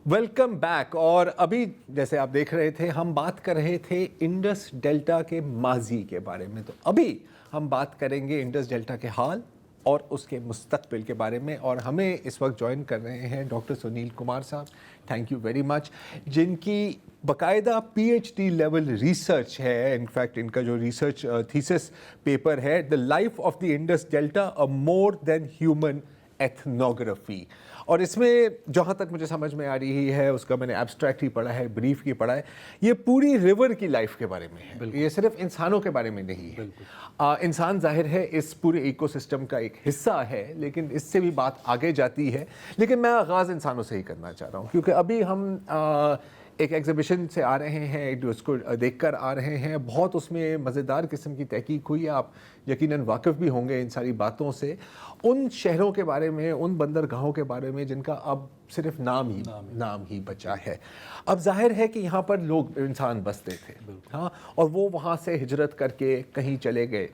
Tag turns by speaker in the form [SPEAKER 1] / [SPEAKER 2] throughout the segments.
[SPEAKER 1] Welcome back. اور ابھی جیسے آپ دیکھ رہے تھے ہم بات کر رہے تھے انڈس ڈیلٹا کے ماضی کے بارے میں. تو ابھی ہم بات کریں گے انڈس ڈیلٹا کے حال اور اس کے مستقبل کے بارے میں. اور ہمیں اس وقت جوائن کر رہے ہیں ڈاکٹر سنیل کمار صاحب. Thank you very much. جن کی باقاعدہ P H D level research ہے. انفیکٹ ان کا جو ریسرچ تھیسس پیپر ہے the life of the Indus delta a more than human ethnography. اور اس میں جہاں تک مجھے سمجھ میں آ رہی ہے اس کا میں نے ایبسٹریکٹ ہی پڑھا ہے, بریف کی پڑھا ہے, یہ پوری ریور کی لائف کے بارے میں ہے. یہ صرف انسانوں کے بارے میں نہیں ہے. انسان ظاہر ہے اس پورے ایکو سسٹم کا ایک حصہ ہے, لیکن اس سے بھی بات آگے جاتی ہے. لیکن میں آغاز انسانوں سے ہی کرنا چاہ رہا ہوں کیونکہ ابھی ہم ایک ایگزیبیشن سے آ رہے ہیں, اس کو دیکھ کر آ رہے ہیں. بہت اس میں مزیدار قسم کی تحقیق ہوئی ہے. آپ یقیناً واقف بھی ہوں گے ان ساری باتوں سے. ان شہروں کے بارے میں, ان بندرگاہوں کے بارے میں جن کا اب صرف نام ہی بچا ہے. اب ظاہر ہے کہ یہاں پر لوگ انسان بستے تھے, ہاں, اور وہ وہاں سے ہجرت کر کے کہیں چلے گئے.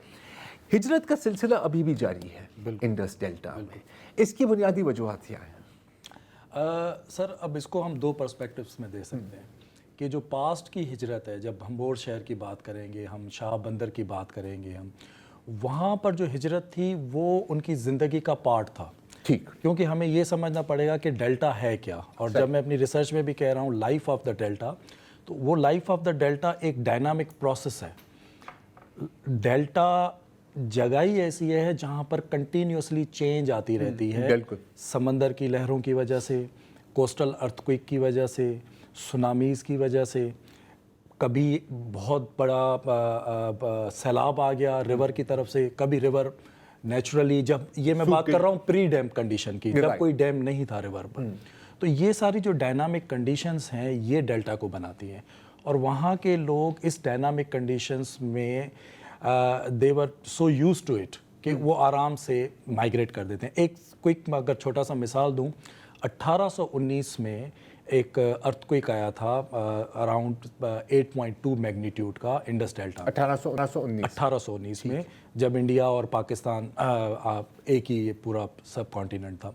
[SPEAKER 1] ہجرت کا سلسلہ ابھی بھی جاری ہے انڈس ڈیلٹا میں. اس کی بنیادی وجوہات کیا ہیں؟
[SPEAKER 2] سر اب اس کو ہم دو پرسپیکٹوز میں دے سکتے ہیں کہ جو پاسٹ کی ہجرت ہے, جب ہم بور شہر کی بات کریں گے, ہم شاہ بندر کی بات کریں گے, ہم وہاں پر جو ہجرت تھی وہ ان کی زندگی کا پارٹ تھا.
[SPEAKER 1] ٹھیک,
[SPEAKER 2] کیونکہ ہمیں یہ سمجھنا پڑے گا کہ ڈیلٹا ہے کیا. اور جب میں اپنی ریسرچ میں بھی کہہ رہا ہوں لائف آف دا ڈیلٹا, تو وہ لائف آف دا ڈیلٹا ایک ڈائنامک پروسیس ہے. ڈیلٹا جگہ ہی ایسی ہے جہاں پر کنٹینیوسلی چینج آتی رہتی ہے.
[SPEAKER 1] بالکل.
[SPEAKER 2] سمندر کی لہروں کی وجہ سے, کوسٹل ارتھکویک کی وجہ سے, سونامیز کی وجہ سے, کبھی بہت بڑا سیلاب آ گیا ریور کی طرف سے, کبھی ریور نیچرلی, جب یہ میں بات کر رہا ہوں پری ڈیم کنڈیشن کی, جب کوئی ڈیم نہیں تھا ریور پر. تو یہ ساری جو ڈائنامک کنڈیشنز ہیں یہ ڈیلٹا کو بناتی ہیں. اور وہاں کے لوگ اس ڈائنامک کنڈیشنز میں they were so used to it کہ وہ آرام سے مائگریٹ کر دیتے ہیں. ایک کوئک اگر چھوٹا سا مثال دوں, 1819 میں ایک ارتھکویک آیا تھا اراؤنڈ 8.2 میگنیٹیوڈ کا انڈس ڈیلٹا. 1819 میں جب انڈیا اور پاکستان ایک ہی پورا سب کانٹیننٹ تھا.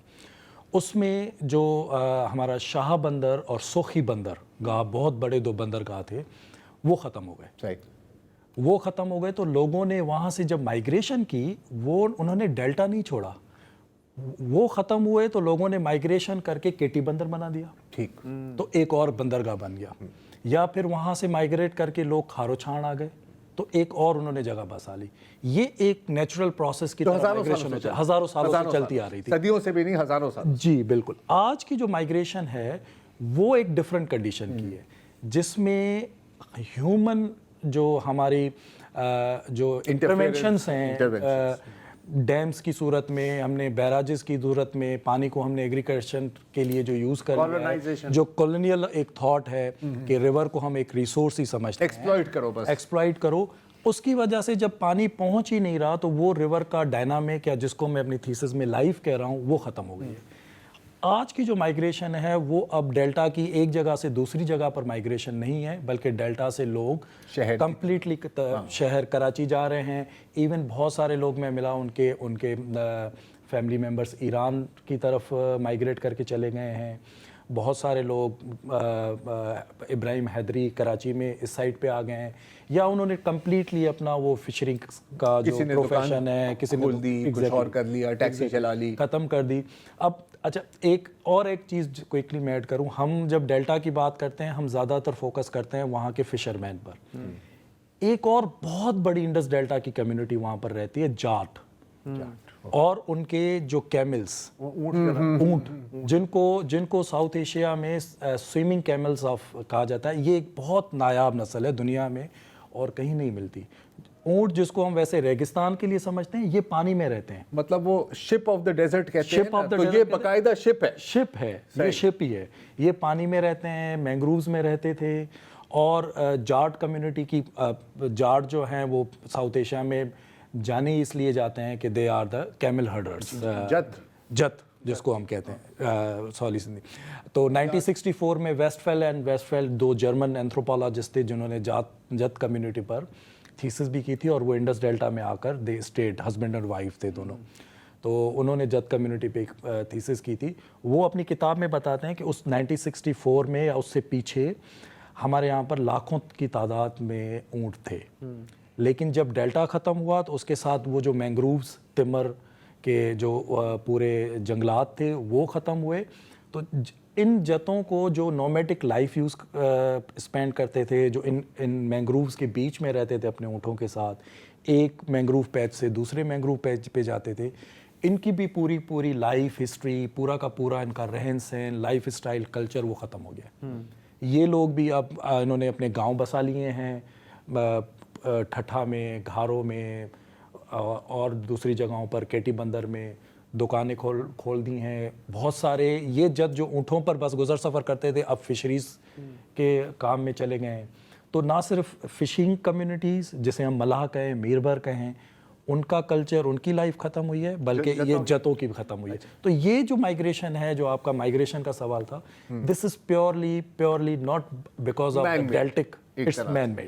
[SPEAKER 2] اس میں جو ہمارا شاہ بندر اور سوخی بندرگاہ, بہت بڑے دو بندرگاہ تھے, وہ ختم ہو گئے. وہ ختم ہو گئے تو لوگوں نے وہاں سے جب مائگریشن کی, وہ انہوں نے ڈیلٹا نہیں چھوڑا. وہ ختم ہوئے تو لوگوں نے مائگریشن کر کے کیٹی بندر بنا دیا. ٹھیک, تو ایک اور بندرگاہ بن گیا. یا پھر وہاں سے مائگریٹ کر کے لوگ کھارو چھان آ گئے تو ایک اور انہوں نے جگہ بسا لی. یہ ایک نیچرل پروسیس کی طرح مائگریشن ہوتا ہے, ہزاروں سالوں سے چلتی آ رہی تھی,
[SPEAKER 1] صدیوں سے بھی نہیں, ہزاروں سال.
[SPEAKER 2] جی بالکل. آج کی جو مائگریشن ہے وہ ایک ڈفرینٹ کنڈیشن کی ہے, جس میں ہیومن جو ہماری جو انٹرونشنس ہیں, ڈیمز کی صورت میں, ہم نے بیراجز کی صورت میں پانی کو ہم نے ایگریکلچر کے لیے جو یوز کر لیا ہے, جو کولونیل ایک تھاٹ ہے کہ ریور کو ہم ایک ریسورس ہی سمجھتے ہیں, ایکسپلائٹ کرو. اس کی وجہ سے جب پانی پہنچ ہی نہیں رہا تو وہ ریور کا ڈائنامک, یا جس کو میں اپنی تھیسس میں لائف کہہ رہا ہوں, وہ ختم ہو گئی ہے. آج کی جو مائگریشن ہے وہ اب ڈیلٹا کی ایک جگہ سے دوسری جگہ پر مائگریشن نہیں ہے, بلکہ ڈیلٹا سے لوگ کمپلیٹلی شہر کراچی جا رہے ہیں. ایون بہت سارے لوگ میں ملا, ان کے فیملی ممبرز ایران کی طرف مائگریٹ کر کے چلے گئے ہیں. بہت سارے لوگ ابراہیم حیدری کراچی میں اس سائٹ پہ آ گئے ہیں, یا انہوں نے کمپلیٹلی اپنا وہ فشرنگ کا جو پروفیشن ہے کسی نے
[SPEAKER 1] کچھ اور کر لیا, ٹیکسی چلا لی,
[SPEAKER 2] ختم کر دی. اب اچھا ایک چیز کوئکلی میں ایڈ کروں, ہم جب ڈیلٹا کی بات کرتے ہیں ہم زیادہ تر فوکس کرتے ہیں وہاں کے فشر مین پر. ایک اور بہت بڑی انڈس ڈیلٹا کی کمیونٹی وہاں پر رہتی ہے, جاٹ, اور ان کے جو کیملز, اونٹ, جن کو ساؤتھ ایشیا میں سوئمنگ کیملز آف کہا جاتا ہے. یہ ایک بہت نایاب نسل ہے دنیا میں اور کہیں نہیں ملتی. اونٹ جس کو ہم ویسے ریگستان کے لیے سمجھتے ہیں, یہ پانی میں رہتے ہیں.
[SPEAKER 1] مطلب وہ شپ آف دا ڈیزرٹ کہتے ہیں, تو یہ باقاعدہ شپ ہے,
[SPEAKER 2] یہ شپ ہی ہے. یہ پانی میں رہتے ہیں, مینگرووز میں رہتے تھے. اور جاٹ کمیونٹی کی, جاٹ جو ہیں وہ ساؤتھ ایشیا میں جانے اس لیے جاتے ہیں کہ دے آر دا کیمل ہرڈرز, جت جس کو ہم کہتے ہیں, سوری سندھی. تو 1964 میں ویسٹ فیل دو جرمن اینتھروپولوجسٹ تھے جنہوں نے جت کمیونٹی پر تھیسس بھی کی تھی, اور وہ انڈس ڈیلٹا میں آ کر دے اسٹیٹ, ہسبینڈ اینڈ وائف تھے دونوں. تو انہوں نے جت کمیونٹی پہ ایک تھیسس کی تھی. وہ اپنی کتاب میں بتاتے ہیں کہ اس 1964 میں یا اس سے پیچھے ہمارے یہاں پر لاکھوں کی تعداد میں اونٹ تھے, لیکن جب ڈیلٹا ختم ہوا تو اس کے ساتھ وہ جو مینگرووز تمر کے جو پورے جنگلات تھے وہ ختم ہوئے. تو ان جتوں کو جو نومیٹک لائف اسپینڈ کرتے تھے, جو ان مینگرووز کے بیچ میں رہتے تھے اپنے اونٹوں کے ساتھ, ایک مینگروو پیچ سے دوسرے مینگروو پیچ پہ جاتے تھے, ان کی بھی پوری لائف ہسٹری, پورا کا پورا ان کا رہن سہن, لائف اسٹائل, کلچر وہ ختم ہو گیا. یہ لوگ بھی اب انہوں نے اپنے گاؤں بسا لیے ہیں, ٹھٹھا میں, گھاروں میں اور دوسری جگہوں پر, کیٹی بندر میں دکانیں کھول دی ہیں. بہت سارے یہ جت جو اونٹوں پر بس گزر سفر کرتے تھے اب فشریز کے کام میں چلے گئے ہیں. تو نہ صرف فشنگ کمیونٹیز جسے ہم ملاح کہیں, میربر کہیں, ان کا کلچر, ان کی لائف ختم ہوئی ہے, بلکہ یہ جتوں کی بھی ختم ہوئی ہے. تو یہ جو مائگریشن ہے, جو آپ کا مائگریشن کا سوال تھا, this is purely not because of deltaic, it's man made.